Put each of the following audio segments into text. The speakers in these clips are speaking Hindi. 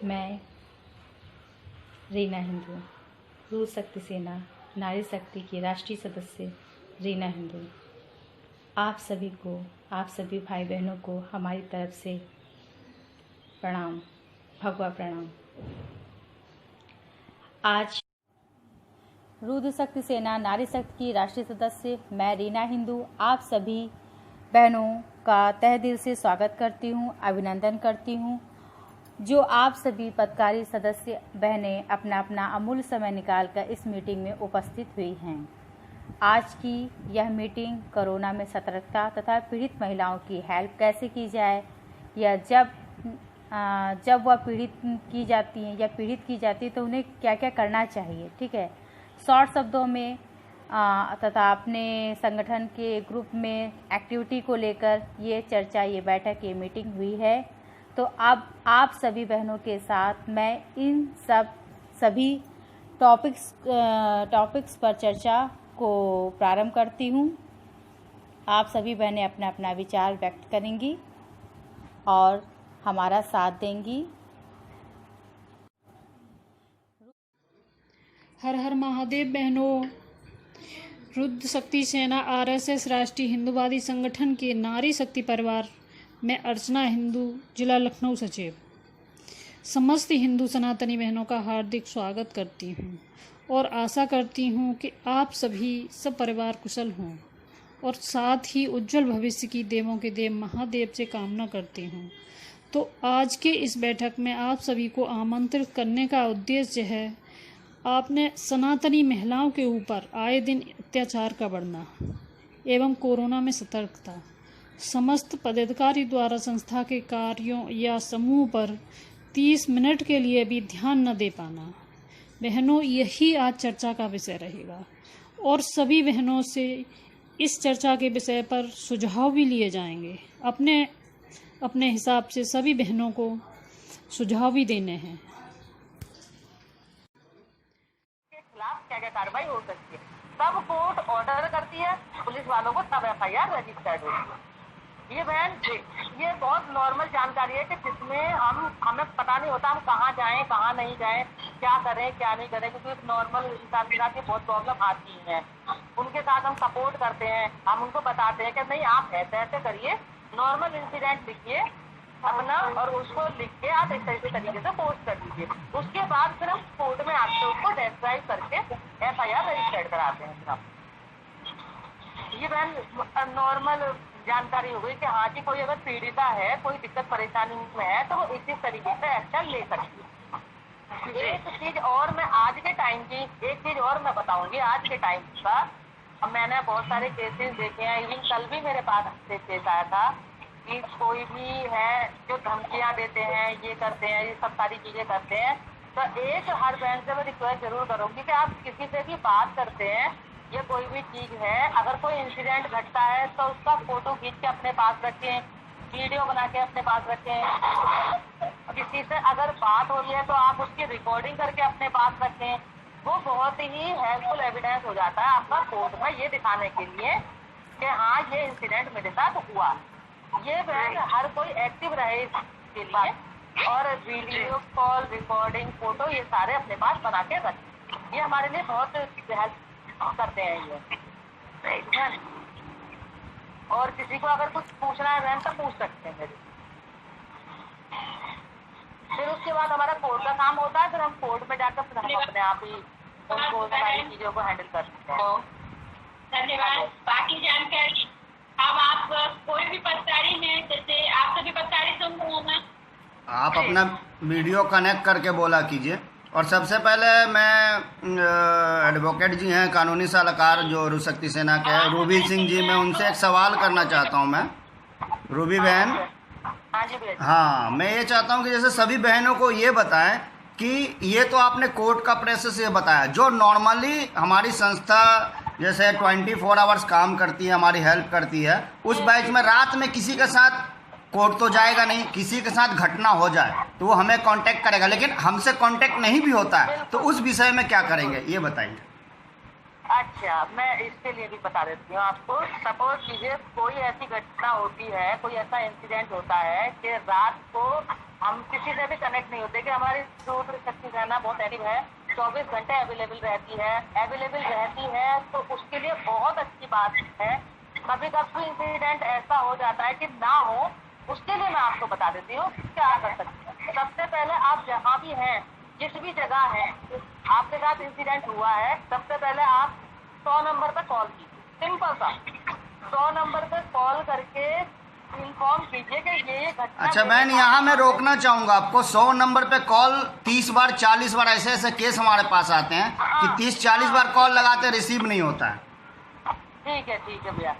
मैं रीना हिंदू, रूद शक्ति सेना नारी शक्ति की राष्ट्रीय सदस्य रीना हिंदू, आप सभी को, आप सभी भाई बहनों को हमारी तरफ से प्रणाम, भगवा प्रणाम। आज रूद शक्ति सेना नारी शक्ति की राष्ट्रीय सदस्य मैं रीना हिंदू आप सभी बहनों का तहे दिल से स्वागत करती हूँ, अभिनंदन करती हूँ। जो आप सभी पदकारी सदस्य बहनें अपना अपना अमूल्य समय निकालकर इस मीटिंग में उपस्थित हुई हैं। आज की यह मीटिंग कोरोना में सतर्कता तथा पीड़ित महिलाओं की हेल्प कैसे की जाए, या जब वह पीड़ित की जाती हैं या पीड़ित की जाती है तो उन्हें क्या क्या करना चाहिए, ठीक है, शॉर्ट शब्दों में तथा अपने संगठन के ग्रुप में एक्टिविटी को लेकर ये चर्चा, ये बैठक, ये मीटिंग हुई है। तो अब आप सभी बहनों के साथ मैं इन सभी टॉपिक्स पर चर्चा को प्रारंभ करती हूँ। आप सभी बहनें अपना अपना विचार व्यक्त करेंगी और हमारा साथ देंगी। हर हर महादेव बहनों। रुद्र शक्ति सेना आरएसएस राष्ट्रीय हिंदूवादी संगठन के नारी शक्ति परिवार में अर्चना हिंदू, जिला लखनऊ सचिव, समस्त हिंदू सनातनी बहनों का हार्दिक स्वागत करती हूँ और आशा करती हूँ कि आप सभी सब परिवार कुशल हों और साथ ही उज्जवल भविष्य की देवों के देव महादेव से कामना करती हूँ। तो आज के इस बैठक में आप सभी को आमंत्रित करने का उद्देश्य है आपने सनातनी महिलाओं के ऊपर आए दिन अत्याचार का बढ़ना एवं कोरोना में सतर्कता, समस्त पदाधिकारी द्वारा संस्था के कार्यों या समूह पर 30 मिनट के लिए भी ध्यान न दे पाना। बहनों, यही आज चर्चा का विषय रहेगा और सभी बहनों से इस चर्चा के विषय पर सुझाव भी लिए जाएंगे। अपने अपने हिसाब से सभी बहनों को सुझाव भी देने हैं। के खिलाफ क्या क्या कार्रवाई हो सकती है, तब कोर्ट ऑर्डर करती है पुलिस वालों को, तब एफआईआर रजिस्टर्ड होती है। ये बहन, ये बहुत नॉर्मल जानकारी है कि जिसमें हमें पता नहीं होता हम कहाँ जाएं कहाँ नहीं जाएं, क्या करें क्या नहीं करें, क्योंकि नॉर्मल इंसान के साथ ये बहुत प्रॉब्लम आती है। उनके साथ हम सपोर्ट करते हैं, हम उनको बताते हैं कि नहीं आप ऐसे ऐसे करिए, नॉर्मल इंसिडेंट लिखिए अपना और उसको लिख के आप ऐसे तरीके से पोस्ट कर दीजिए। उसके बाद फिर हम कोर्ट में आके उसको डिस्क्राइब करके एफआईआर रजिस्टर्ड कराते हैं। फिर ये बहन नॉर्मल जानकारी हो गई कि हाँ जी, कोई अगर पीड़िता है, कोई दिक्कत परेशानी में है तो वो इसी तरीके से एक्शन ले सकती है। एक चीज और मैं आज के टाइम की एक चीज और मैं बताऊंगी आज के टाइम का। अब मैंने बहुत सारे केसेस देखे हैं, इवन कल भी मेरे पास केस आया था कि कोई भी है जो धमकियां देते हैं, ये करते हैं, ये सब सारी चीजें करते हैं। तो एक हर बहन से मैं रिक्वेस्ट जरूर करूंगी कि आप किसी से भी बात करते हैं, ये कोई भी चीज है, अगर कोई इंसिडेंट घटता है तो उसका फोटो खींच के अपने पास रखें, वीडियो बना के अपने पास रखें। किसी से अगर बात हो रही है तो आप उसकी रिकॉर्डिंग करके अपने पास रखें। वो बहुत ही हेल्पफुल एविडेंस हो जाता है आपका कोर्ट में ये दिखाने के लिए कि हाँ ये इंसिडेंट मेरे साथ हुआ। ये बहन हर कोई एक्टिव रहे इसके लिए, और वीडियो कॉल, रिकॉर्डिंग, फोटो ये सारे अपने पास बना के रखें। ये हमारे लिए बहुत हेल्प करते हैं ये। और किसी को अगर कुछ पूछना है बहन तो पूछ सकते हैं मेरे। फिर उसके बाद हमारा कोर्ट का काम होता है, फिर हम कोर्ट में जाकर फिर हम अपने आप ही उनको सारी चीजों को हैंडल कर सकते हैं। धन्यवाद। बाकी जानकारी अब आप कोई भी पदाधिकारी में, जैसे आप सभी पदाधिकारी सुन रहे हैं ना, आप अपना वीडियो कनेक्ट करके बोला कीजिए। और सबसे पहले मैं एडवोकेट जी हैं, कानूनी सलाहकार जो रुद्र शक्ति सेना के हैं, रूबी सिंह जी, मैं उनसे एक सवाल करना चाहता हूं। मैं रूबी बहन, हाँ, मैं ये चाहता हूं कि जैसे सभी बहनों को ये बताएं कि ये तो आपने कोर्ट का प्रोसेस ये बताया, जो नॉर्मली हमारी संस्था जैसे 24 आवर्स काम करती है, हमारी हेल्प करती है, उस बैच में रात में किसी के साथ कोर्ट तो जाएगा नहीं, किसी के साथ घटना हो जाए तो वो हमें कांटेक्ट करेगा, लेकिन हमसे कांटेक्ट नहीं भी होता है तो उस विषय में क्या करेंगे ये बताइए। अच्छा, मैं इसके लिए भी बता देती हूँ आपको। सपोज कीजिए कोई ऐसी घटना होती है, कोई ऐसा इंसिडेंट होता है कि रात को हम किसी से भी कनेक्ट नहीं होते, कि हमारी रुद्र शक्ति सेना बहुत एक्टिव है, 24 घंटे अवेलेबल रहती है, तो उसके लिए बहुत अच्छी बात है। कभी कभी इंसिडेंट ऐसा हो जाता है कि ना हो, उसके लिए मैं आपको बता देती हूँ क्या कर सकते हैं। सबसे पहले आप जहाँ भी हैं, जिस भी जगह है आपके साथ इंसिडेंट हुआ है, सबसे पहले आप 100 नंबर पर कॉल कीजिए। सिंपल सा 100 नंबर पर कॉल करके इन्फॉर्म कीजिए कि ये घटना। अच्छा बहन, यहाँ मैं रोकना चाहूंगा आपको। 100 नंबर पे कॉल 30 बार 40 बार ऐसे केस हमारे पास आते हैं कि 30-40 बार कॉल लगाते रिसीव नहीं होता है। ठीक है भैया।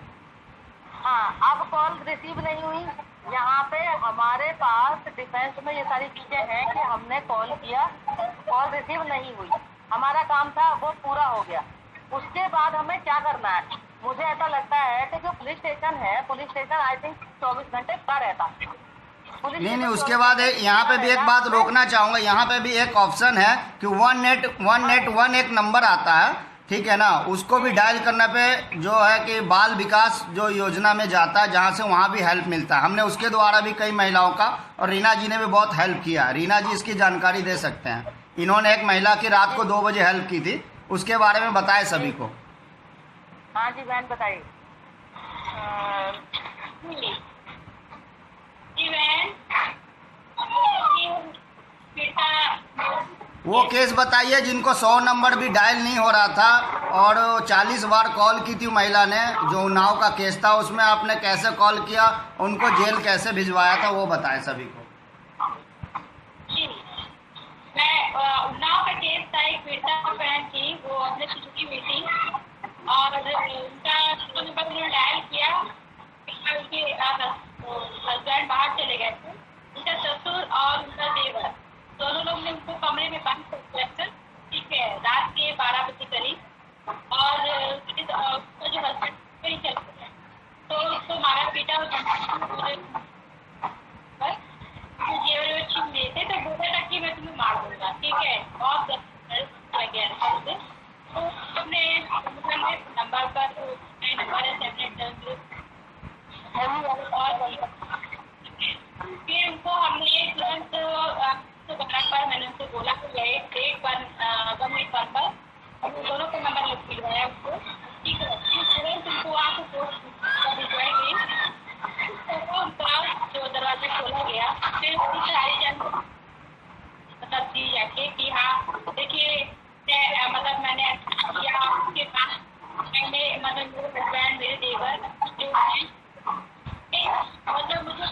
हाँ, अब कॉल रिसीव नहीं हुई, यहाँ पे हमारे पास डिफेंस में ये सारी चीजें हैं कि हमने कॉल किया, कॉल रिसीव नहीं हुई, हमारा काम था वो पूरा हो गया। उसके बाद हमें क्या करना है? मुझे ऐसा लगता है कि जो पुलिस स्टेशन आई थिंक 24 घंटे खुला रहता है। नहीं, उसके बाद यहाँ पे भी एक बात रोकना चाहूंगा। यहाँ पे भी एक ऑप्शन है कि 181 एक नंबर आता है, ठीक है ना, उसको भी डायल करने पे जो है कि बाल विकास जो योजना में जाता है, जहाँ से वहाँ भी हेल्प मिलता है। हमने उसके द्वारा भी कई महिलाओं का, और रीना जी ने भी बहुत हेल्प किया। रीना जी इसकी जानकारी दे सकते हैं। इन्होंने एक महिला की रात को 2 बजे हेल्प की थी, उसके बारे में बताए सभी को। हाँ जी बहन, बताइए। वो केस बताइए जिनको 100 नंबर भी डायल नहीं हो रहा था और 40 बार कॉल की थी महिला ने। जो उन्नाव का केस था उसमें आपने कैसे कॉल किया, उनको जेल कैसे भिजवाया था, वो बताएं सभी को। मैं उन्नाव का केस था, एक पीड़िता बहन थी, वो अपने सुजुकी में थी और उनका नंबर उन्होंने डायल किया। उनके हस्बैंड बाहर चले गए थे, उनका ससुर और उनका देवर दोनों लोग ने उनको कमरे में बंद कर दिया था, ठीक है, रात के 12 बजे करीब। और उसका जो हस्बैंड वही चल गया, तो उसको मारा पीटा जेवर छीन लिए थे, तो बोला था कि मैं तुम्हें मार दूंगा, ठीक है। और तो हमने नंबर पर नंबर है 7800 और फिर उनको हमने तुरंत बार मैंने उनको बोला कि एक बार 181 पर हम दोनों को नंबर लिख दिलवाया उसको, ठीक है। फिर तुरंत उनको वहाँ से पोस्ट भिजवाई गई, उनका जो दरवाजा खोला गया। फिर उसकी सारी जानकारी मतलब दी जाके कि हाँ देखिए, मतलब मैंने किया आपके पास, मैंने मतलब मेरे हस्बैंड मेरे देवर जो है मतलब मुझे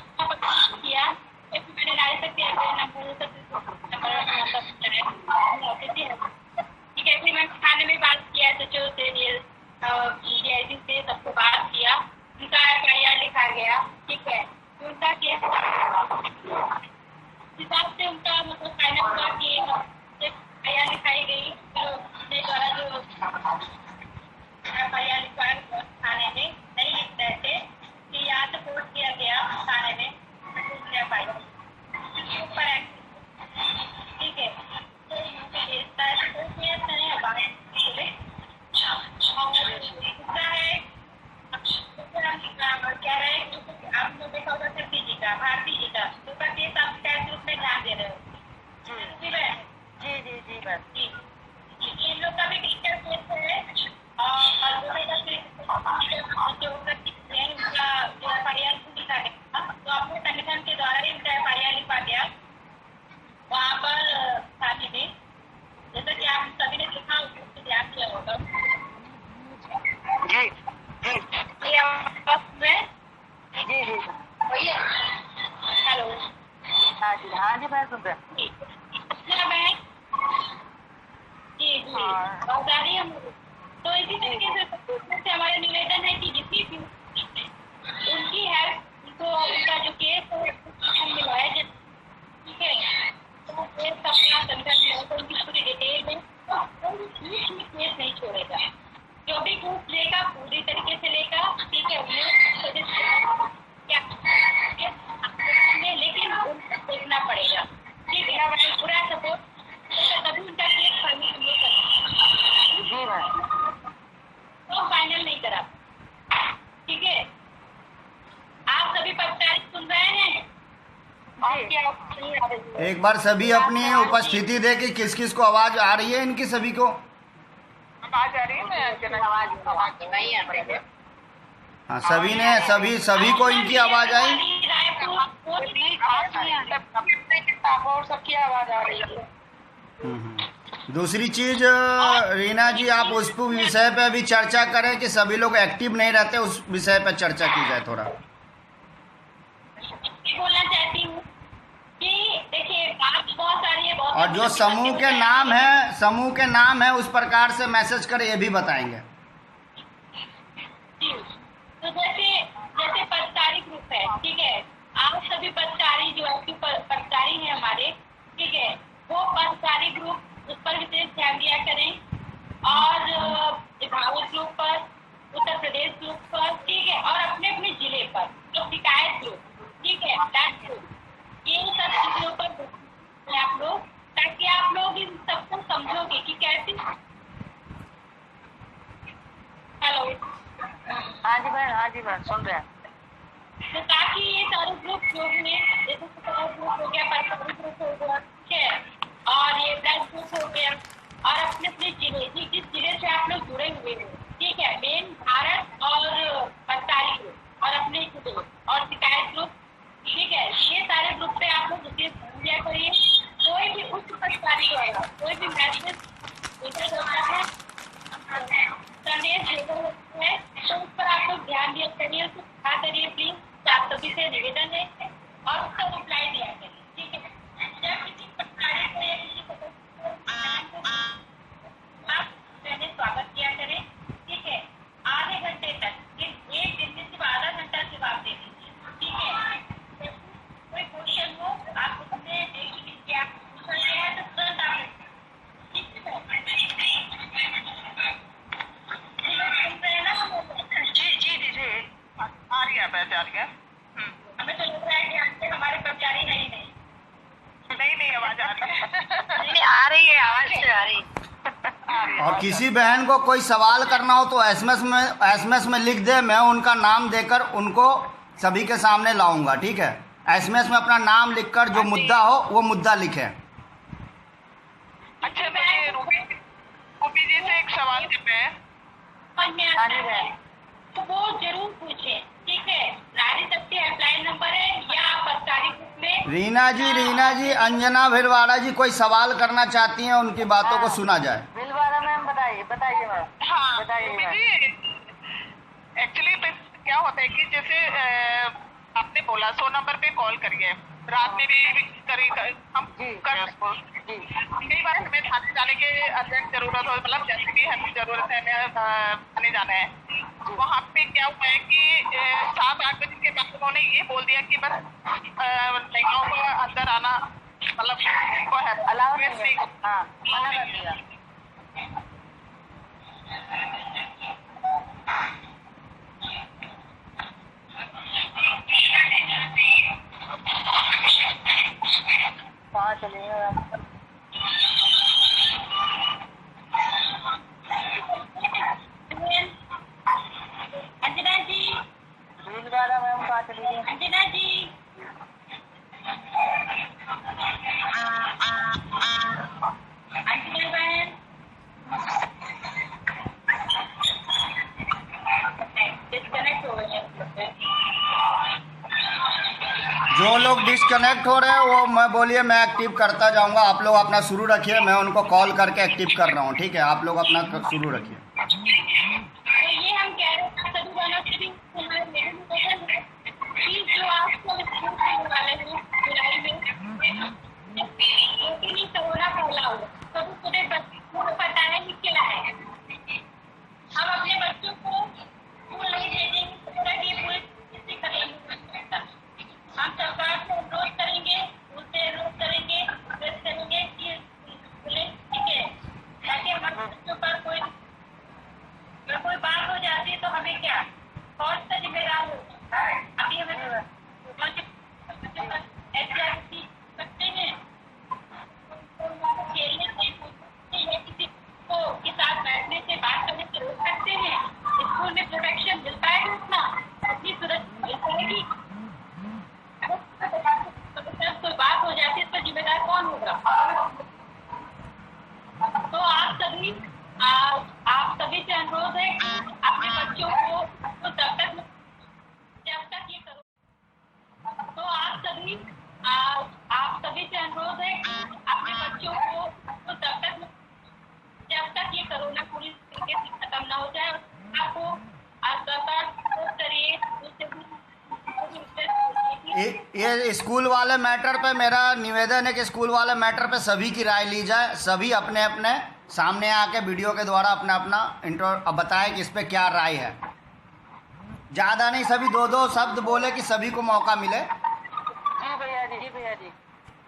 किया, मैंने नारी शक्ति नंबर ठीक है। फिर मैं थाने में बात किया, सचिव से डीआईजी से सबको बात किया, उनका FIR लिखा गया, ठीक है। उनका केस हिसाब से उनका मतलब फाइनल हुआ कि FIR लिखाई गई, अपने द्वारा जो FIR लिखवाया थाने में नहीं लिख रहे थे कि यहाँ से पोस्ट किया गया थाने में FIR, ठीक है। क्या रहे आपने देखा होगा शक्ति जी का, भारती जी का, उसका केस आप कैसे रूप में ध्यान दे रहे हो? जी बस जी इन लोग का भी टीचर केस है और जो उनका जो FIR लिखा गया, तो अपने संगठन के द्वारा ही उनका FIR लिखा गया वहाँ पर थाने में, जैसा कि आप सभी ने देखा उसको ध्यान किया होगा। जी हेलो, हाँ जी मैं सुन रहा हूँ। जी बता रही हम। तो इसी तरीके से हमारा निवेदन है कि जितनी भी उनकी हेल्प उनको उनका जो केस है मिलवाया जाए, ठीक है। तो केस अपना संगठन उनकी पूरी डिटेल में केस नहीं छोड़ेगा, जो भी केस लेगा पूरी तरीके से लेगा, ठीक है। उन्हें लेकिन उनको देखना पड़ेगा, ठीक है, पूरा सपोर्ट, तभी उनका केस फाइनल हो सकता है। नहीं आ रही है। एक बार सभी अपनी उपस्थिति दे कि किस किस को आवाज आ रही है इनकी, सभी को। आवाज आ रही है ना? आवाज नहीं आ रही है। हाँ, सभी को इनकी आवाज आई। और सबकी आवाज आ रही है। दूसरी चीज रीना जी, आप उस विषय पे अभी चर्चा करें कि सभी लोग एक्टिव नहीं रहते, उस विषय पे चर्चा की जाए थोड़ा। बोलना चाहती हूँ कि देखिए बात बहुत सारी है, बहुत और जो समूह के नाम है उस प्रकार से मैसेज करें, ये भी बताएंगे। तो जैसे पदचारी ग्रुप है, ठीक है, आप सभी पदचारी जो एक्टिव पदचारी है हमारे, ठीक है, वो पदचारी ग्रुप उस पर विशेष ध्यान दिया करें। और भारत ग्रुप पर, उत्तर प्रदेश ग्रुप पर, ठीक है, और अपने अपने जिले पर जो शिकायत ग्रुप, ठीक है, डाक ग्रुप, ये सब चीजों पर आप लोग, ताकि आप लोग इन सबको समझोगे कि कैसे। हेलो, हाँ जी बहन सुन रहे हैं। तो ताकि ये सारे ग्रुप जो हैं, जैसे ग्रुप हो गया, पर्सनल ग्रुप हो गया, ठीक है, और ये ब्लड ग्रुप हो गया, और अपने अपने जिले, जिस जिले से आप लोग जुड़े हुए हैं, ठीक है, मेन भारत और पदचारी ग्रुप और अपने जिले और शिकायत ग्रुप, ठीक है, ये सारे ग्रुप पे आप लोग विशेष ध्यान दिया करिए। कोई भी उच्च पदचारी द्वारा कोई भी मैसेज संदेश भेजा होता है तो उस पर आप लोग ध्यान दिया करिए, उसको दिखा करिए प्लीज। आप सभी से निवेदन है, और उसका रिप्लाई दिया करिए, ठीक है। जब किसी पदचारी को या किसी को आप पहले स्वागत किया करें, ठीक है, आधे घंटे तक, एक दिन में सिर्फ आधा घंटा जवाब दे दीजिए, ठीक है। कोई क्वेश्चन हो आप उसमें देखिए क्या पूछा गया है तो तुरंत आप ठीक है। जी आ रही है, बैठ आ रही है। हमें तो लग रहा है कि आपसे हमारे कर्मचारी नहीं नहीं आवाज आ रही है। नहीं आ रही है, आवाज से आ रही है। और किसी बहन को कोई सवाल करना हो तो एसएमएस में लिख दे, मैं उनका नाम देकर उनको सभी के सामने लाऊंगा, ठीक है। एसएमएस में अपना नाम लिखकर जो मुद्दा हो वो मुद्दा लिखें। अच्छा, मुझे रूबी जी से एक सवाल करना है। तो वो जरूर पूछे, ठीक है। नारी शक्ति हेल्पलाइन नंबर है, या आप पदचारी ग्रुप में रीना जी अंजना भिलवाड़ा जी कोई सवाल करना चाहती हैं, उनकी बातों को सुना जाए। भिलवाड़ा मैम बताइए मैम। हाँ बताइए। एक्चुअली क्या होता है कि जैसे आपने बोला 100 नंबर पे कॉल करिए, रात में भी करी हम कर कई बार हमें थाने जाने की अर्जेंट जरूरत हो, मतलब जैसे कि हमें जरूरत है, हमें थाने जाना है। वहाँ पे क्या हुआ है कि 7-8 बजे के बाद उन्होंने ये बोल दिया कि बस महिलाओं को अंदर आना मतलब वो है अलाउ नहीं, हाँ मना कर दिया। कहाँ चले आप? अंजना जी, भीलवाड़ा मैम कहाँ चली गई? अंजना जी, अंजना बहन, डिस्कनेक्ट हो गई है। जो लोग डिस्कनेक्ट हो रहे हैं वो मैं बोलिए, मैं एक्टिव करता जाऊंगा। आप लोग अपना शुरू रखिए, मैं उनको कॉल करके एक्टिव कर रहा हूँ, ठीक है। आप लोग अपना शुरू रखिए। तो ये हम कह रहे हैं सभी बहनों से भी हमारे निवेदन है कि जो आपको स्कूल करने वाले हैं जुलाई में, नहीं कोरोना फैला हुआ, तो पूरे बच्चों को पता है कि क्या है। हम अपने बच्चों को स्कूल नहीं भेजेंगे तो ये पूरे किसी करेंगे। हम सरकार से अनुरोध करेंगे, उनसे अनुरोध करेंगे, रिक्वेस्ट करेंगे कि ठीक है, ताकि हमारे बच्चों पर कोई कि आप सभी से अनुरोध है अपने बच्चों को जब तक ये कोरोना पूरी तरीके से खत्म ना हो जाए, आपको सतर्क करिए। ये स्कूल वाले मैटर पे मेरा निवेदन है कि स्कूल वाले मैटर पे सभी की राय ली जाए, सभी अपने अपने सामने आके वीडियो के द्वारा अपना अपना बताएं कि इस पे क्या राय है। ज़्यादा नहीं, सभी दो दो शब्द बोले कि सभी को मौका मिले। जी भैया जी,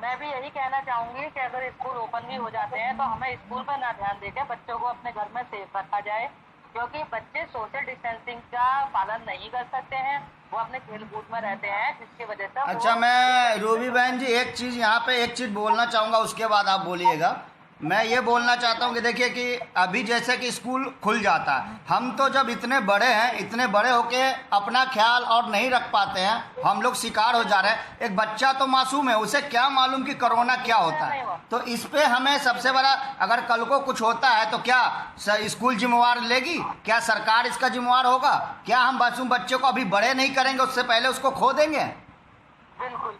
मैं भी यही कहना चाहूँगी कि अगर स्कूल ओपन भी हो जाते हैं तो हमें स्कूल पर ना ध्यान देकर बच्चों को अपने घर में सेफ रखा जाए, क्योंकि बच्चे सोशल डिस्टेंसिंग का पालन नहीं कर सकते हैं, वो अपने खेल कूद में रहते हैं, जिसकी वजह से। अच्छा, मैं रूबी बहन जी एक चीज़ यहाँ पे एक चीज़ बोलना चाहूँगा, उसके बाद आप बोलिएगा। मैं ये बोलना चाहता हूँ कि देखिए कि अभी जैसे कि स्कूल खुल जाता है, हम तो जब इतने बड़े हैं, इतने बड़े होके अपना ख्याल और नहीं रख पाते हैं, हम लोग शिकार हो जा रहे हैं। एक बच्चा तो मासूम है, उसे क्या मालूम कि कोरोना क्या होता है। तो इस पे हमें सबसे बड़ा, अगर कल को कुछ होता है तो क्या स्कूल जिम्मेवार लेगी, क्या सरकार इसका जिम्मेवार होगा? क्या हम मासूम बच्चे को अभी बड़े नहीं करेंगे उससे पहले उसको खो देंगे? बिल्कुल।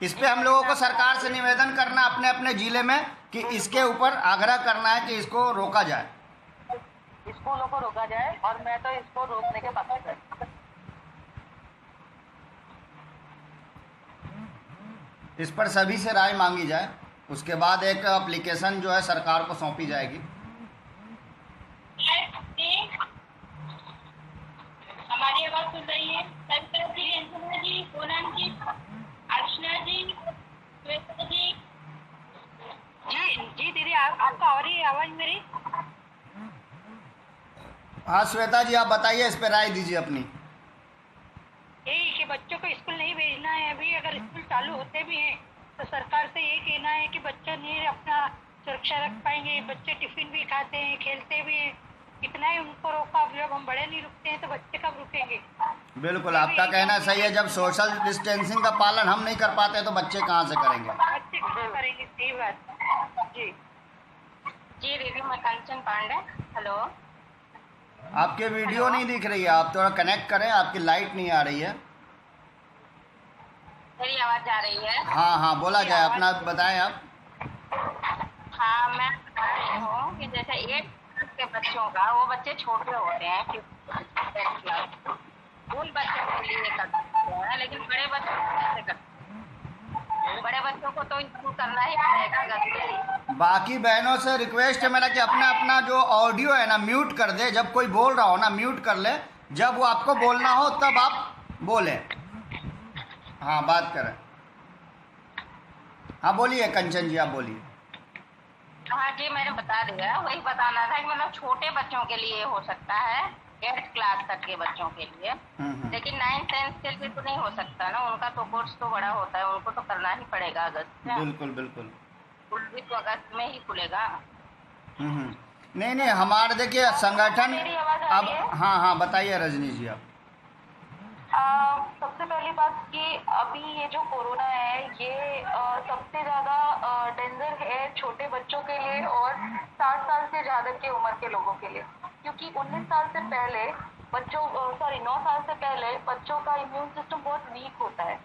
इस पे हम लोगों को सरकार से निवेदन करना अपने अपने जिले में कि इसके ऊपर आग्रह करना है कि इसको रोका जाए, स्कूलों को रोका जाए, और मैं तो इसको रोकने के पक्ष में। इस पर सभी से राय मांगी जाए, उसके बाद एक एप्लीकेशन जो है सरकार को सौंपी जाएगी। हमारी आवाज सुन रही है? संतोष जी, अंजना जी, पूनम जी, अर्चना जी, श्वेता जी। जी दीदी, आपको आ रही है आवाज मेरी? हाँ श्वेता जी, आप बताइए, इस पर राय दीजिए अपनी। यही कि बच्चों को स्कूल नहीं भेजना है अभी। अगर स्कूल चालू होते भी हैं तो सरकार से ये कहना है कि बच्चे नहीं अपना सुरक्षा रख पाएंगे। बच्चे टिफिन भी खाते हैं, खेलते भी हैं, कितना ही उनको रोका, जब हम बड़े नहीं रुकते हैं तो बच्चे कब रुकेंगे? बिल्कुल, आपका कहना सही है। जब सोशल डिस्टेंसिंग का पालन हम नहीं कर पाते तो बच्चे कहाँ से करेंगे? बच्चे कहाँ करेंगे? सही बात। जी दीदी, मैं कंचन पांडे। हेलो, आपके वीडियो नहीं दिख रही है, आप थोड़ा कनेक्ट करें, आपकी लाइट नहीं आ रही है। मेरी आवाज आ रही है? हाँ बोला जाए, अपना बताएं आप। हाँ, मैं बता रही हूँ कि जैसे 8 के बच्चों का, वो बच्चे छोटे होते हैं, उन बच्चों के लिए करते हैं, लेकिन बड़े बच्चों को कैसे करते हैं? बड़े बच्चों को तो स्कूल करना ही पड़ेगा। बाकी बहनों से रिक्वेस्ट है मेरा कि अपना अपना जो ऑडियो है ना म्यूट कर दे, जब कोई बोल रहा हो ना म्यूट कर ले, जब वो आपको बोलना हो तब आप बोले। हाँ, बात करें। हाँ बोलिए कंचन जी, आप बोलिए। हाँ जी, मैंने बता दिया, वही बताना था कि मतलब छोटे बच्चों के लिए हो सकता है, 8th क्लास तक के बच्चों के लिए, लेकिन 9th 10th के लिए तो नहीं हो सकता ना। उनका तो कोर्स तो बड़ा होता है, उनको तो करना ही पड़ेगा अगस्त में। बिल्कुल स्कूल भी तो अगस्त में ही खुलेगा। नहीं, हमारे देखिए संगठन मेरी आवाज आ रही है? अब हाँ बताइए रजनी जी आप। सबसे पहली बात कि अभी ये जो कोरोना है ये सबसे ज़्यादा डेंजर है छोटे बच्चों के लिए और 60 साल से ज़्यादा की उम्र के लोगों के लिए, क्योंकि 19 साल से पहले 9 साल से पहले बच्चों का इम्यून सिस्टम बहुत वीक होता है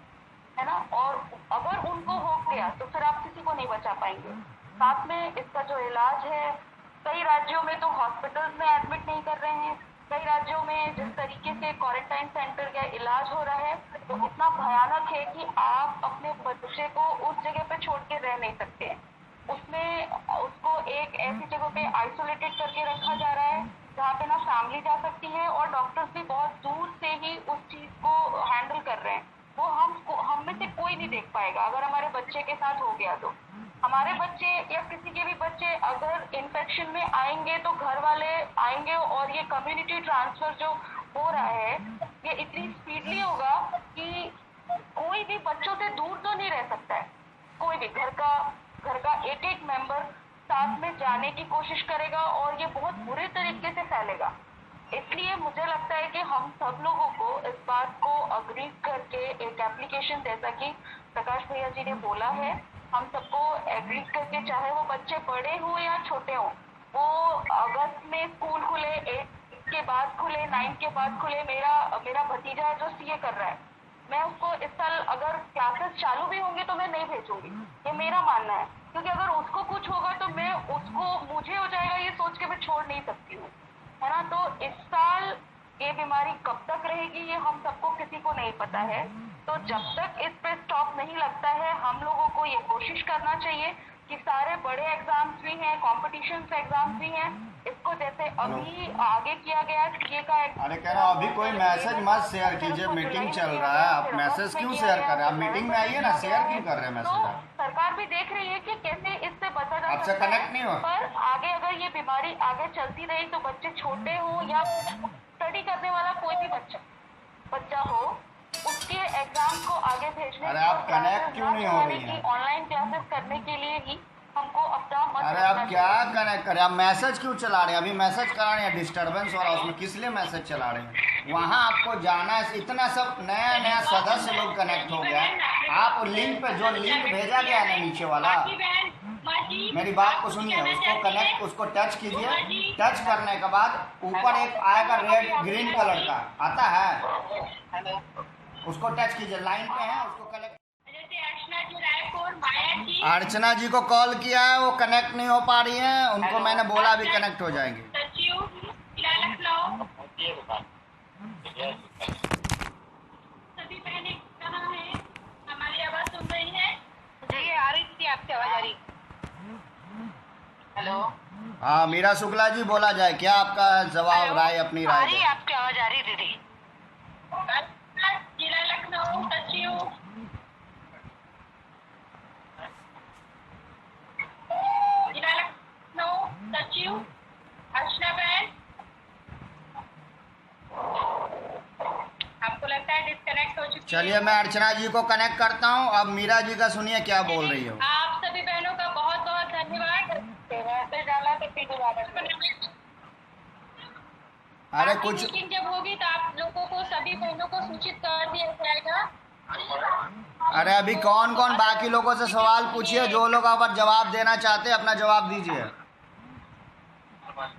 ना, और अगर उनको हो गया तो फिर आप किसी को नहीं बचा पाएंगे। साथ में इसका जो इलाज है, कई राज्यों में तो हॉस्पिटल्स में एडमिट नहीं कर रहे हैं, कई राज्यों में जिस तरीके से क्वारंटाइन सेंटर का इलाज हो रहा है तो इतना भयानक है कि आप अपने बच्चे को उस जगह पे छोड़ के रह नहीं सकते हैं। उसमें उसको एक ऐसी जगह पे आइसोलेटेड करके रखा जा रहा है जहाँ पे ना फैमिली जा सकती है और डॉक्टर्स भी बहुत दूर से ही उस चीज को हैंडल कर रहे हैं। वो हम में से कोई नहीं देख पाएगा अगर हमारे बच्चे के साथ हो गया तो। हमारे बच्चे या किसी के भी बच्चे अगर इन्फेक्शन में आएंगे तो घर वाले आएंगे और ये कम्युनिटी ट्रांसफर जो हो रहा है ये इतनी स्पीडली होगा कि कोई भी बच्चों से दूर तो नहीं रह सकता है। कोई भी घर का एक मेंबर साथ में जाने की कोशिश करेगा और ये बहुत बुरे तरीके से फैलेगा। इसलिए मुझे लगता है कि हम सब लोगों को इस बात को अग्री करके एक एप्लीकेशन, जैसा कि प्रकाश भैया जी ने बोला है, हम सबको एग्री करके, चाहे वो बच्चे बड़े हो या छोटे हो, वो अगस्त में स्कूल खुले, 8 के बाद खुले, 9 के बाद खुले। मेरा भतीजा है जो CA कर रहा है, मैं उसको इस साल अगर क्लासेस क्लासेस चालू भी होंगे तो मैं नहीं भेजूंगी, ये मेरा मानना है। क्योंकि अगर उसको कुछ होगा तो मैं उसको, मुझे हो जाएगा ये सोच के मैं छोड़ नहीं सकती हूँ, है ना। तो इस साल ये बीमारी कब तक रहेगी ये हम सबको किसी को नहीं पता है। तो जब तक इस पे स्टॉप नहीं लगता है, हम लोगों को ये कोशिश करना चाहिए कि सारे बड़े एग्जाम्स भी हैं, कॉम्पिटिशन एग्जाम्स भी हैं, इसको जैसे अभी आगे किया गया सीए का अरे कह रहा हूँ अभी कोई मैसेज मत शेयर कीजिए, मीटिंग चल रहा है, आप मैसेज क्यों शेयर कर रहे हैं? आप मीटिंग में आइए ना, शेयर क्यों कर रहे हैं मैसेज? तो सरकार भी देख रही है कि कैसे इससे बचा जा आपसे सकता है। कनेक्ट नहीं हो? पर आगे अगर ये बीमारी आगे चलती रही तो बच्चे छोटे हो या स्टडी करने वाला कोई भी बच्चा हो, उसके एग्जाम को आगे भेजने अरे आप कनेक्ट क्यों नहीं हो रही हैं? ऑनलाइन क्लासेस करने के लिए ही हमको अपना मत अरे आप क्या कनेक्ट करें? आप मैसेज क्यों चला रहे हैं? अभी मैसेज करा रहे हैं, डिस्टर्बेंस हो रहा है उसमें, किस लिए मैसेज चला रहे हैं? वहाँ आपको जाना है, इतना सब नया नया सदस्य लोग कनेक्ट हो गया है। आप लिंक पे, जो लिंक भेजा गया है ना नीचे वाला, मेरी बात को सुनिए, उसको कनेक्ट, उसको टच कीजिए। टच करने के बाद ऊपर एक आएगा रेड ग्रीन कलर का, आता है, उसको टच कीजिए। लाइन पे है, उसको कनेक्ट। अर्चना जी को कॉल किया है, वो कनेक्ट नहीं हो पा रही हैं, उनको मैंने बोला अभी कनेक्ट हो जाएंगे। सभी बहनें कहाँ हैं? हमारी आवाज सुन रही है? जी आ रही थी, आपकी आवाज आ रही। हेलो, हाँ मीरा शुक्ला जी, बोला जाए, क्या आपका जवाब, राय, अपनी राय दें। आपकी आवाज आ रही दीदी। जिला लखनऊ सचिव, जिला लखनऊ सचिव अर्चना बहन, आपको लगता है डिस्कनेक्ट हो चुकी है? चलिए मैं अर्चना जी को कनेक्ट करता हूँ। अब मीरा जी का सुनिए क्या बोल रही हो। आप सभी बहनों का बहुत बहुत धन्यवाद। डाला तो अरे कुछ, मीटिंग जब होगी तो आप लोगों को, सभी बहनों को सूचित कर दिया जाएगा। अरे अभी कौन कौन बाकी लोगों से सवाल पूछिए, जो लोग अगर जवाब देना चाहते हैं अपना जवाब दीजिए। बात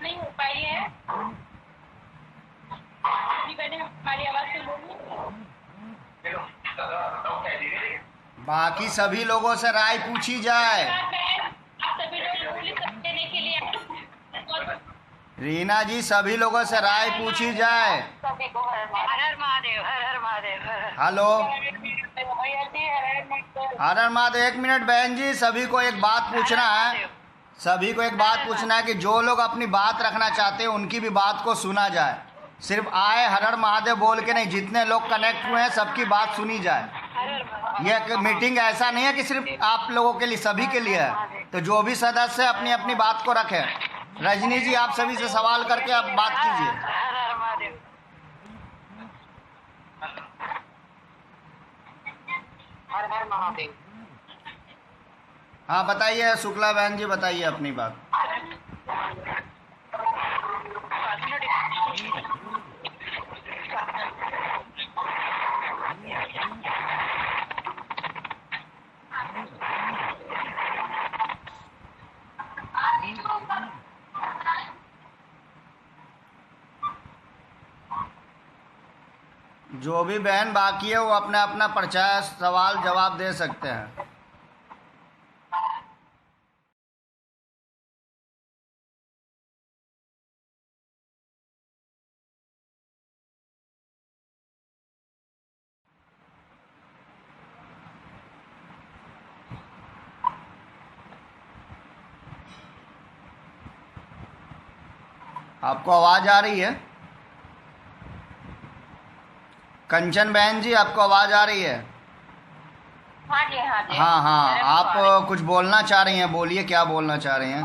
नहीं हो पाई है, सभी बहनें हमारी आवाज सुन रही हैं। बाकी सभी लोगों से राय पूछी जाए। आप सभी लोग बोली देने के लिए, रीना जी, सभी लोगों से राय पूछी जाए। सभी को हर हर महादेव, हर हर महादेव, हर हर। हेलो, भैया जी हर हर महादेव। एक मिनट बहन जी, सभी को एक बात पूछना है, सभी को एक बात पूछना है कि जो लोग अपनी बात रखना चाहते हैं उनकी भी बात को सुना जाए। सिर्फ आए हर हर महादेव बोल के नहीं, जितने लोग कनेक्ट हुए हैं सबकी बात सुनी जाए। ये मीटिंग ऐसा नहीं है कि सिर्फ आप लोगों के लिए, सभी के लिए है। तो जो भी सदस्य अपनी अपनी बात को रखे। रजनी जी, आप सभी से सवाल करके आप बात कीजिए। हर हर महादेव। हर हर महादेव। हाँ बताइए शुक्ला बहन जी, बताइए अपनी बात। जो भी बहन बाकी है वो अपना अपना परिचय, सवाल जवाब दे सकते हैं। आपको आवाज आ रही है? कंचन बहन जी, आपको आवाज आ रही है? हाँ जी, हाँ जी। हाँ हाँ, आप कुछ बोलना चाह रही हैं, बोलिए क्या बोलना चाह रही हैं।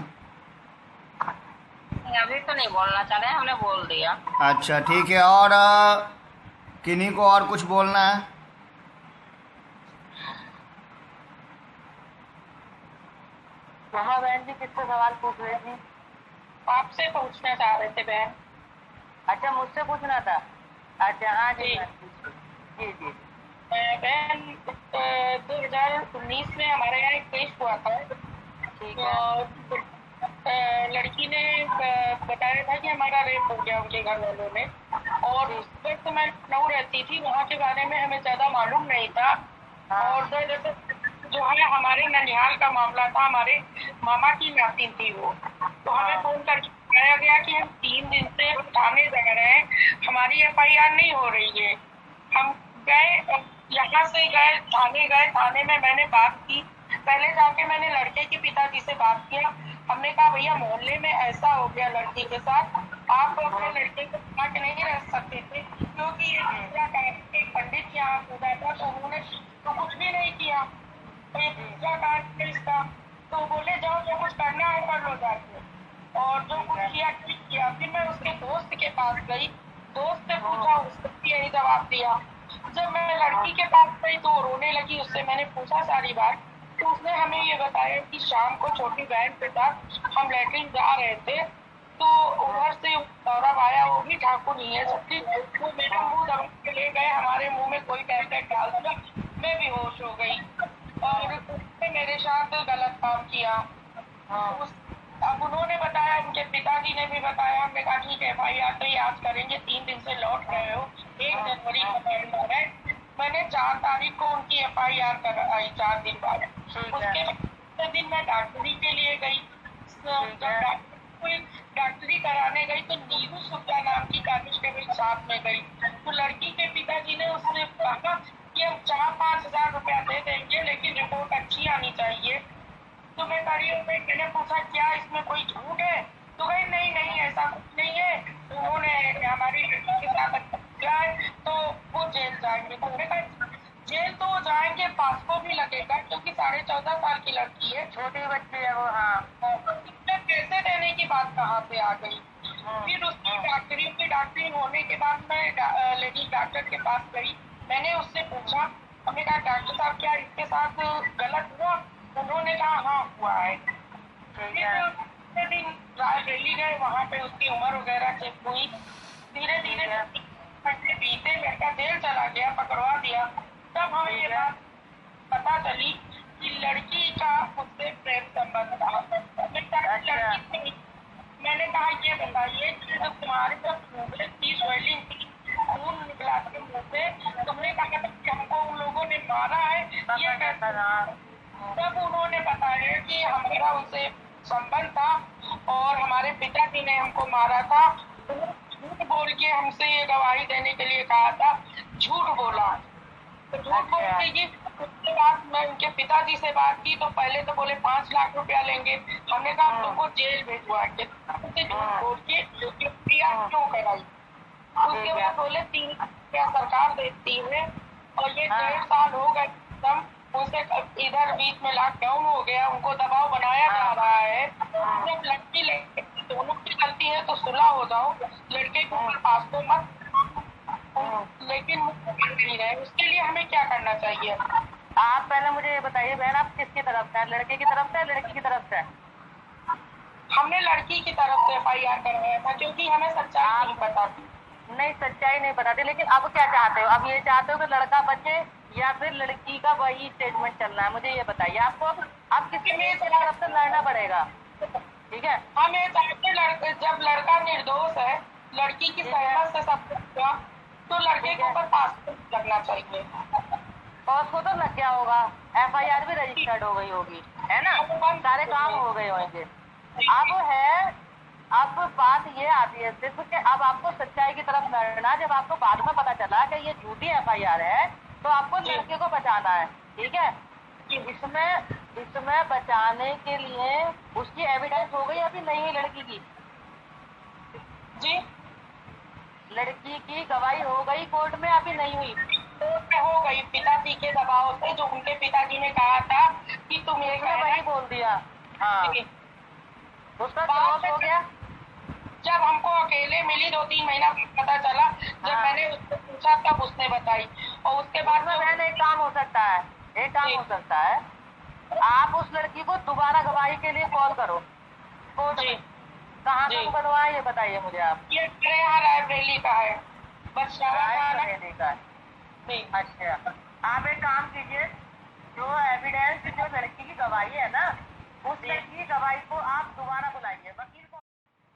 अभी तो नहीं बोलना चाह रहे हैं, हमने बोल दिया। अच्छा ठीक है, और किन्हीं को और कुछ बोलना है? हाँ बहन जी, किससे सवाल पूछ रही थी? आपसे पूछना चाह रहे थे बहन। अच्छा, मुझसे पूछना था। अच्छा हाँ जी, जी जी। बहन 2019 में हमारे यहाँ एक केस हुआ था। ठीक है। लड़की ने बताया था कि हमारा रेप हो गया उनके घर वालों ने, और उस वक्त मैं लखनऊ रहती थी, वहाँ के बारे में हमें ज्यादा मालूम नहीं था। और जैसे जो है हमारे ननिहाल का मामला था, हमारे मामा की नातिन थी वो, तो हमें फोन करके बताया गया कि हम 3 दिन से थाने जा रहे हैं, हमारी FIR नहीं हो रही है। हम गए, यहाँ से गए, थाने में मैंने बात की। पहले जाके मैंने लड़के के पिताजी से बात किया। हमने कहा भैया मोहल्ले में ऐसा हो गया लड़की के साथ, आप अपने लड़के को छुपा के नहीं रह सकते थे, क्योंकि एक पंडित के यहाँ पूजा था, तो उन्होंने तो कुछ भी नहीं किया, तो ये पूजा काट इसका, तो बोले जाओ जो कुछ करना है कर लो जाके, और जो कुछ किया। फिर मैं उसके दोस्त के पास गई, दोस्त से पूछा, उसने भी यही जवाब दिया। जब मैं लड़की के पास गई तो रोने लगी, उससे मैंने पूछा सारी बात, तो उसने हमें ये बताया कि शाम को छोटी बहन के साथ हम लैट्रिन जा रहे थे, तो उधर से सौरभ आया, वो भी ठाकुर ही है सबकी, वो मेरा मुंह दबा के ले गए, हमारे मुंह में कोई टैबलेट डाल दिया, मैं बेहोश हो गई और उसने मेरे साथ गलत काम किया। अब उन्होंने बताया, उनके पिताजी ने भी बताया। हमने कहा ठीक है FIR तो आज करेंगे, 3 दिन से लौट रहे हो, 1 जनवरी का कैलेंडर है। मैंने 4 तारीख को उनकी FIR कराई, 4 दिन बाद। उसके दिन मैं डॉक्टरी के लिए गई, डॉक्टरी कराने गई तो नीरू शुक्ला नाम की कांस्टेबल साथ में गई। तो लड़की के पिताजी ने उसने कहा कि हम 4-5 हजार रुपया दे देंगे, लेकिन रिपोर्ट अच्छी आनी चाहिए। तो मैं मैंने पूछा क्या इसमें कोई झूठ है, तो कहीं नहीं नहीं ऐसा कुछ नहीं है, उन्होंने हमारी लड़की के साथ किया है तो वो जेल जाएंगे। तो मैंने कहा जेल तो जाएंगे, पासको भी लगेगा, क्योंकि 14.5 साल की लड़की है, छोटी बच्ची है वो। हाँ, पैसे देने की बात कहाँ से आ गई। फिर उसकी डॉक्टरी होने के बाद मैं लेडी डॉक्टर के पास गई, मैंने उससे पूछा, हमने कहा डॉक्टर साहब क्या इसके साथ गलत हुआ? उन्होंने कहा हाँ हुआ है। फिर दिन रायबरेली गए, वहाँ पे उसकी उम्र वगैरह चेक हुई। धीरे धीरे घंटे बीते, लड़का जेल चला गया, पकड़वा दिया। तब हमें ये बात पता चली कि लड़की का उससे प्रेम संबंध था। मैंने कहा ये बताइए कि जब तुम्हारे जब की स्वेलिंग थी, खून निकला था मुँह से, तुमने कहा था कि हमको उन लोगों ने मारा है, ये कैसा रहा? तब उन्होंने बताया कि हमारा उनसे संबंध था और हमारे पिताजी ने हमको मारा था। झूठ बोल के हमसे ये गवाही देने के लिए कहा था, झूठ बोला। तो झूठ बोल के ये उसके बाद मैं उनके पिताजी से बात की, तो पहले तो बोले 5 लाख रुपया लेंगे। हमने कहा हम तुमको जेल भिजवाएंगे, झूठ बोल के क्यों कराई? उसके बाद बोले 3 लाख रुपया सरकार देती है, और ये 1.5 साल हो गए एकदम उनसे इधर बीच में लॉकडाउन हो गया, उनको दबाव बनाया जा रहा है। जब लड़की दोनों की गलती है तो सुलह हो जाओ, लड़के को पास तो मत, लेकिन नहीं रहे। उसके लिए हमें क्या करना चाहिए? आप पहले मुझे ये बताइए बहन, आप किसकी तरफ से, लड़के की तरफ से लड़की की तरफ से? हमने लड़की की तरफ से FIR करवाया था, क्योंकि हमें सच्चाई नहीं पता थी। नहीं, सच्चाई नहीं पता थी, लेकिन अब क्या चाहते हो? अब ये चाहते हो कि लड़का बचे या फिर लड़की का वही स्टेटमेंट चलना है? मुझे ये बताइए, आपको अब किसी तरफ से लड़ना पड़ेगा, ठीक है? हम ये चाहते जब लड़का निर्दोष है, लड़की की सहमत से सब कुछ हुआ, तो लड़के के ऊपर पासपोर्ट लगना चाहिए। पासपोर्ट तो लग गया होगा, FIR भी रजिस्टर्ड हो गई होगी, है ना? सारे काम हो गए होंगे। अब बात ये आती है सिर्फ कि अब आपको सच्चाई की तरफ लड़ना। जब आपको बाद में पता चला कि ये झूठी FIR है, तो आपको लड़के को बचाना है, ठीक है? इसमें बचाने के लिए उसकी एविडेंस हो गई अभी नहीं है लड़की की? जी, लड़की की गवाही हो गई कोर्ट में, अभी नहीं हुई? कोर्ट में हो गई, पिताजी के दबाव से, जो उनके पिताजी ने कहा था कि तुम ये वही बोल दिया। हाँ, उसका जवाब हो गया। जब हमको अकेले मिली 2-3 महीना पता चला, जब मैंने उसको पूछा तब उसने बताई, और उसके बाद में एक काम हो सकता है, आप उस लड़की को दोबारा गवाही के लिए कॉल करो कोर्ट में। कहाँ से बनवाए ये बताइए मुझे आप? ये मेरे यहाँ रायबरेली का है, बस रायबरेली का है। अच्छा, आप एक काम कीजिए, जो एविडेंस जो लड़की की गवाही है ना, उस लड़की की गवाही को आप दोबारा बुलाइए, वकील को।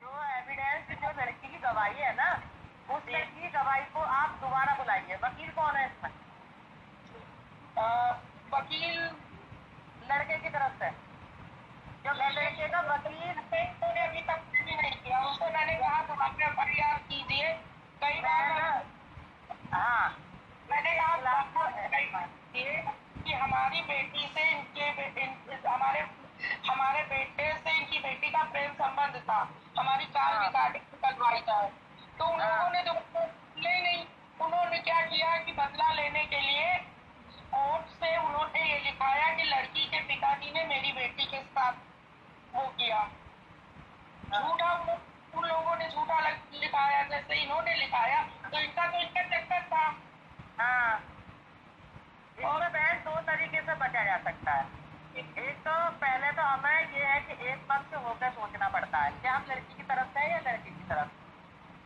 जो एविडेंस जो लड़की की गवाही है ना, उस लड़की गवाही को आप दोबारा बुलाइए। वकील कौन है इसमें? वकील लड़के की तरफ से जो लड़के का वकील उन्होंने अभी तक कुछ भी नहीं किया। उसको मैंने कहा दोबारा फरियाद कीजिए, कई बार हाँ मैंने कहा कि हमारी बेटी से हमारे बेटे से इनकी बेटी का प्रेम संबंध था, हमारी कार रिकॉर्डिंग निकलवाई था। तो उन लोगों ने तो नहीं, उन्होंने क्या किया कि बदला लेने के लिए कोर्ट से उन्होंने ये लिखाया कि लड़की के पिताजी ने मेरी बेटी के साथ वो किया। झूठा उन लोगों ने झूठा लिखाया, जैसे इन्होंने लिखाया तो इनका चक्कर था। हाँ, इसमें बहन दो तरीके से बचा जा सकता है। एक तो पहले तो हमें ये है कि एक पक्ष होकर सोचना पड़ता है कि हम लड़की की तरफ से या लड़की की तरफ।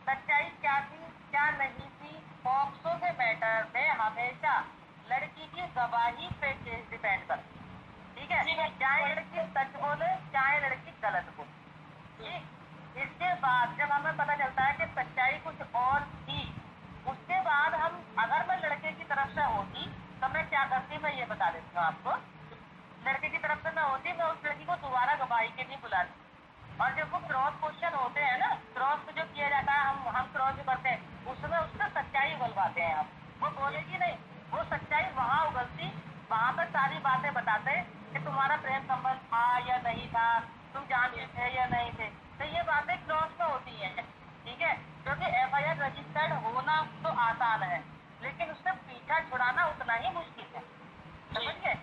सच्चाई क्या थी क्या नहीं थी, पॉक्सो के मैटर में हमेशा लड़की की गवाही पे केस डिपेंड करती है। ठीक है, चाहे लड़की सच बोले चाहे लड़की गलत बोले। इसके बाद जब हमें पता चलता है कि सच्चाई कुछ और थी, उसके बाद हम अगर मैं लड़के की तरफ से होती तो मैं क्या करती, मैं ये बता देती हूँ आपको। लड़के की तरफ से मैं होती, मैं उस लड़की को दोबारा गवाही के लिए बुलाती। और जब वो क्रॉस क्वेश्चन होते हैं ना, क्रॉस जो किया जाता है, हम क्रॉस जो करते हैं, उसमें उससे सच्चाई उगलवाते हैं हम। वो बोलेगी नहीं, वो सच्चाई वहाँ उगलती, वहाँ पर सारी बातें बताते कि तुम्हारा प्रेम संबंध था या नहीं था, तुम जानते थे या नहीं थे। तो ये बातें क्रॉस में होती हैं। ठीक है, क्योंकि FIR रजिस्टर्ड होना तो आसान है, लेकिन उससे पीछा छुड़ाना उतना ही मुश्किल है। समझिए,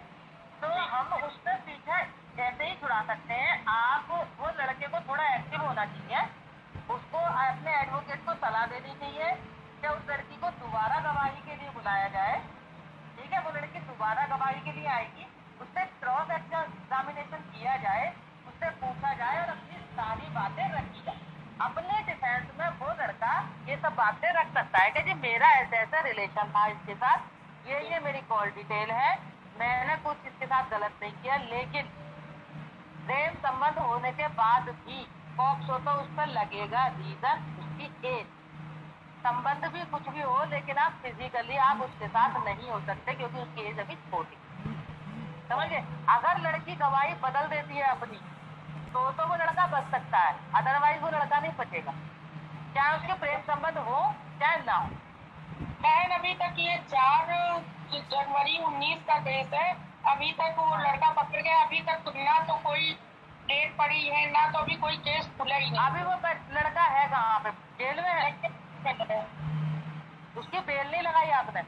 तो हम उससे पीछा ऐसे ही छुड़ा सकते हैं। आप वो लड़के को थोड़ा एक्टिव होना चाहिए, उसको अपने एडवोकेट को सलाह देनी चाहिए कि उस लड़की को दोबारा गवाही के लिए बुलाया जाए। ठीक है, वो लड़की दोबारा गवाही के लिए आएगी, उससे क्रॉस एग्जामिनेशन किया जाए, उससे पूछा जाए और अपनी सारी बातें रखी जाए। अपने डिफेंस में वो लड़का ये सब बातें रख सकता है कि जी मेरा ऐसा ऐसा रिलेशन था इसके साथ, ये मेरी कॉल डिटेल है, मैंने कुछ इसके साथ गलत नहीं किया। लेकिन प्रेम संबंध होने के बाद भी पॉक्सो तो उस पर लगेगा। रीजन उसकी एज, संबंध भी कुछ भी हो, लेकिन आप फिजिकली आप उसके साथ नहीं हो सकते क्योंकि उसकी एज अभी छोटी। समझिए, अगर लड़की गवाही बदल देती है अपनी तो वो लड़का बच सकता है, अदरवाइज वो लड़का नहीं बचेगा, चाहे उसके प्रेम संबंध हो चाहे ना हो। बहन अभी तक ये 4 जनवरी 19 का केस है, अभी तक वो लड़का पकड़ गया, अभी तक ना तो कोई डेट पड़ी है ना तो अभी कोई केस खुला ही नहीं। अभी वो लड़का है कहाँ पे? जेल में है। उसकी बेल नहीं लगाई आपने?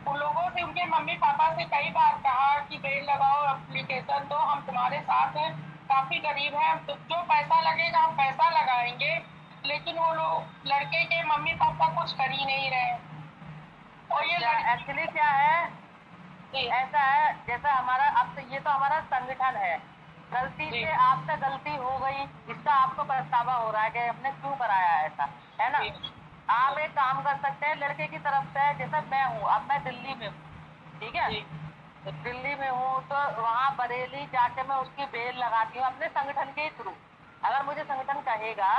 उन लोगों से, उनके मम्मी पापा से कई बार कहा कि बेल लगाओ एप्लीकेशन, तो हम तुम्हारे साथ हैं, काफी गरीब हैं, तो जो पैसा लगेगा हम पैसा लगाएंगे। लेकिन वो लोग लड़के के मम्मी पापा कुछ कर ही नहीं रहे। और ये एक्चुअली क्या है, ऐसा है जैसा हमारा, अब तो ये तो हमारा संगठन है, गलती से आपसे गलती हो गई, इसका आपको पछतावा हो रहा है कि हमने क्यों कराया ऐसा, है ना। आप एक काम कर सकते हैं, लड़के की तरफ से, जैसे मैं हूँ, अब मैं दिल्ली में हूँ, ठीक है, दिल्ली में हूँ, तो वहाँ बरेली जाके मैं उसकी बेल लगाती हूँ अपने संगठन के थ्रू। अगर मुझे संगठन कहेगा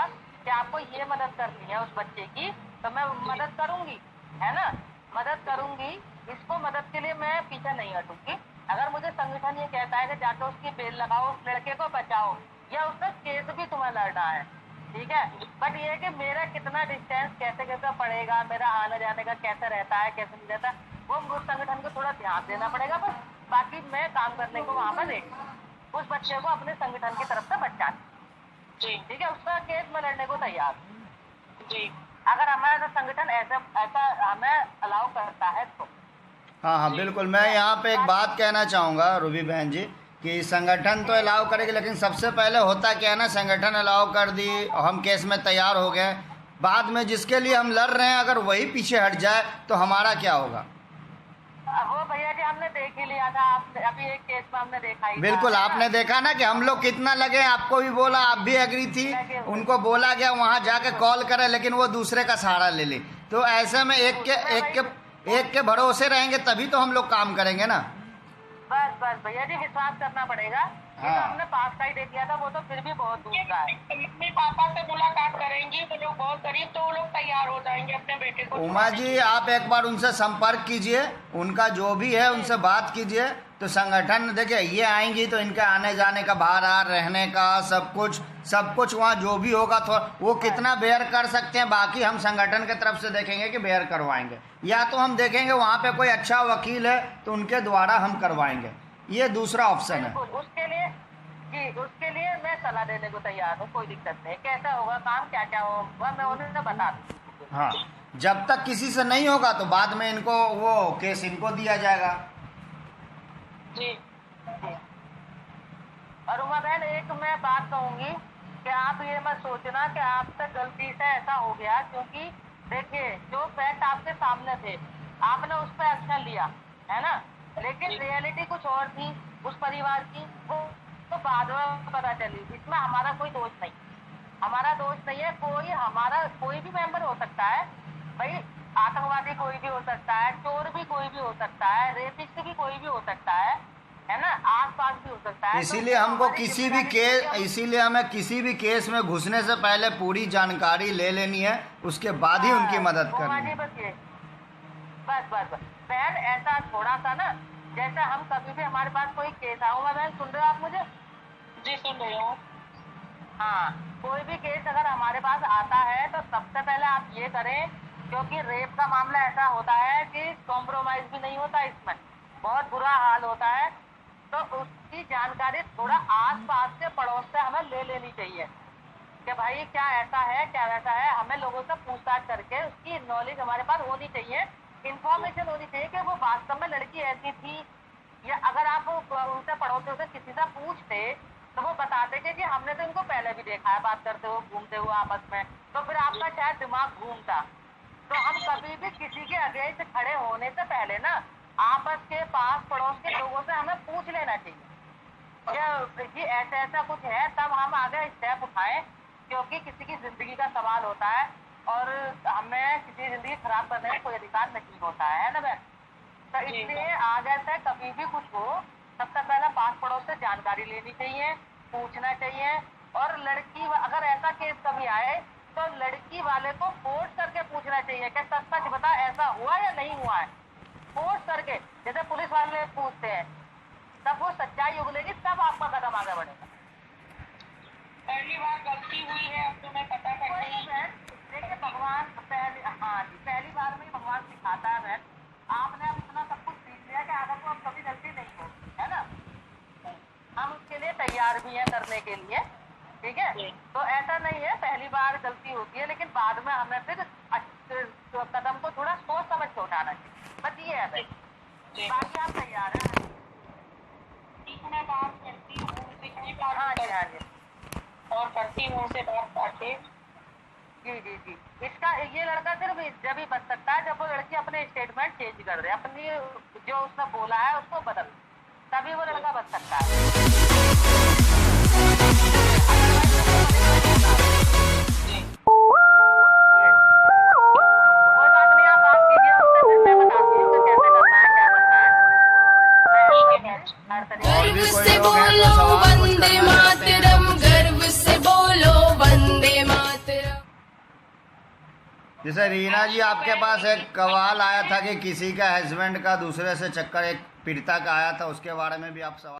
कि आपको ये मदद करनी है उस बच्चे की, तो मैं मदद करूंगी, है ना, मदद करूंगी। इसको मदद के लिए मैं पीछे नहीं हटूंगी। अगर मुझे संगठन ये कहता है कि जाके उसकी बेल लगाओ, उस लड़के को बचाओ, या उसका केस भी तुम्हें लड़ना है, ठीक है, बट ये है कि मेरा कितना डिस्टेंस कैसे कैसे पड़ेगा, मेरा आने जाने का कैसे रहता है कैसे नहीं रहता, वो संगठन को थोड़ा ध्यान देना पड़ेगा। बस बाकी मैं काम करने को वहाँ पर रेडी, उस बच्चे को अपने संगठन की तरफ से बचाना, ठीक है, उसका केस में लड़ने को तैयार जी, अगर हमारा संगठन ऐसा हमें अलाउ करता है तो। हाँ, बिल्कुल। मैं यहाँ पे एक बात कहना चाहूँगा रूबी बहन जी, कि संगठन तो अलाउ करेगी, लेकिन सबसे पहले होता क्या है ना, संगठन अलाउ कर दी और हम केस में तैयार हो गए, बाद में जिसके लिए हम लड़ रहे हैं अगर वही पीछे हट जाए तो हमारा क्या होगा? वो भैया जी हमने देख ही लिया था, आपने अभी एक केस में हमने देखा ही बिल्कुल, आपने देखा ना कि हम लोग कितना लगे, आपको भी बोला, आप भी एग्री थी, उनको बोला गया वहाँ जाके कॉल करे, लेकिन वो दूसरे का सहारा ले ली। तो ऐसे में एक के भरोसे रहेंगे तभी तो हम लोग काम करेंगे ना। बस भैया जी विश्वास करना पड़ेगा ये तो हमने पास का ही दे दिया था, वो तो फिर भी बहुत दूर का है। अपने पापा से मुलाकात करेंगी वो लोग बहुत करीब, तो वो लोग तैयार हो जाएंगे अपने बेटे को। उमा जी आप एक बार उनसे संपर्क कीजिए, उनका जो भी है उनसे बात कीजिए। तो संगठन देखिए ये आएंगी तो इनका आने जाने का भाड़ा, रहने का सब कुछ वहाँ जो भी होगा तो वो कितना बेयर कर सकते हैं, बाकी हम संगठन की तरफ से देखेंगे कि बेयर करवाएंगे, या तो हम देखेंगे वहाँ पे कोई अच्छा वकील है तो उनके द्वारा हम करवाएंगे। ये दूसरा ऑप्शन है। उसके लिए मैं सलाह देने को तैयार हूँ, कोई दिक्कत नहीं। कैसा होगा काम, क्या क्या होगा, मैं उन्हें बता दूँ। हाँ, जब तक किसी से नहीं होगा तो बाद में इनको वो केस इनको दिया जाएगा। जी। और उमा बहन एक मैं बात कहूंगी कि आप ये मत सोचना कि आपसे गलती से ऐसा हो गया, क्योंकि देखिए जो फैक्ट आपके सामने थे आपने उस पर एक्शन लिया है ना, लेकिन रियलिटी कुछ और थी उस परिवार की, वो तो बाद में पता चली। इसमें हमारा कोई दोष नहीं, हमारा दोष नहीं है। कोई भी मेंबर हो सकता है भाई, आतंकवादी कोई भी हो सकता है, चोर भी कोई भी हो सकता है, रेपिस्ट भी कोई भी हो सकता है ना, आस-पास भी हो सकता है। इसीलिए हमको इसीलिए हमें किसी भी केस में घुसने से पहले पूरी जानकारी ले लेनी है, उसके बाद ही उनकी मदद करनी है। बस बहन ऐसा थोड़ा सा ना, जैसे हम कभी भी हमारे पास कोई केस आऊंगा, बहन सुन रहे हो आप मुझे? जी सुन रही हूँ। हाँ, कोई भी केस अगर हमारे पास आता है तो सबसे पहले आप ये करें, क्योंकि रेप का मामला ऐसा होता है कि कॉम्प्रोमाइज भी नहीं होता, इसमें बहुत बुरा हाल होता है। तो उसकी जानकारी थोड़ा आस पास से, पड़ोस से हमें ले लेनी चाहिए कि भाई क्या ऐसा है, क्या वैसा है। हमें लोगों से पूछताछ करके उसकी नॉलेज हमारे पास होनी चाहिए, इंफॉर्मेशन होनी चाहिए कि वो वास्तव में लड़की ऐसी थी, या अगर आप उनसे पड़ोसियों से किसी से पूछते तो वो बताते कि हमने तो इनको पहले भी देखा है बात करते हुए, घूमते हुए आपस में, तो फिर आपका शायद दिमाग घूमता। तो हम कभी भी किसी के अगेंस्ट खड़े होने से पहले ना आपस के पास पड़ोस के लोगों से हमें पूछ लेना चाहिए कि ऐसा ऐसा कुछ है, तब हम आगे स्टेप उठाएं, क्योंकि किसी की जिंदगी का सवाल होता है और हमें किसी की जिंदगी खराब करने का कोई अधिकार नहीं होता है ना बहन। तो इसलिए आगे से कभी भी कुछ हो, सबसे पहले पास पड़ोस से जानकारी लेनी चाहिए, पूछना चाहिए। और लड़की अगर ऐसा केस कभी आए तो लड़की वाले को फोर्स करके पूछना चाहिए कि सच सच बता, ऐसा हुआ या नहीं हुआ है। फोर्स करके, जैसे पुलिस वाले पूछते हैं, तब वो सच्चाई उगलेगी, तब आपका कदम आगे बढ़ेगा। पहली बार गलती हुई है, अब तुम्हें पता करनी है। देखिए भगवान पहली बार में भगवान सिखाता है बहन। आपने अब इतना सब कुछ सीख लिया कि आगे को अब कभी गलती नहीं हो, है ना। हम उसके लिए तैयार भी हैं करने के लिए, ठीक है। तो ऐसा नहीं है, पहली बार गलती होती है, लेकिन बाद में हमें फिर कदम को थोड़ा सोच समझ के उठाना चाहिए। बस ये है भाई, बाकी हम तैयार हैं। मैं बात करती हूँ उनसे, कई बार हाँ जी और करती हूँ उनसे बात करके। जी। इसका ये लड़का सिर्फ जब ही बच सकता है जब वो लड़की अपने स्टेटमेंट चेंज कर दे, अपनी जो उसने बोला है उसको बदल, तभी वो लड़का बच सकता है। कोई बात नहीं, आप बात कीजिए उससे, फिर मैं बताती हूँ कि कैसे करना है, क्या करना है। गर्व से बोलो वंदे मातरम, गर्व से बोलो वंदे मातरम। जैसे रीना जी आपके पास एक सवाल आया था कि किसी का हस्बैंड का दूसरे से चक्कर एक पीड़िता का आया था, उसके बारे में भी आप सवाल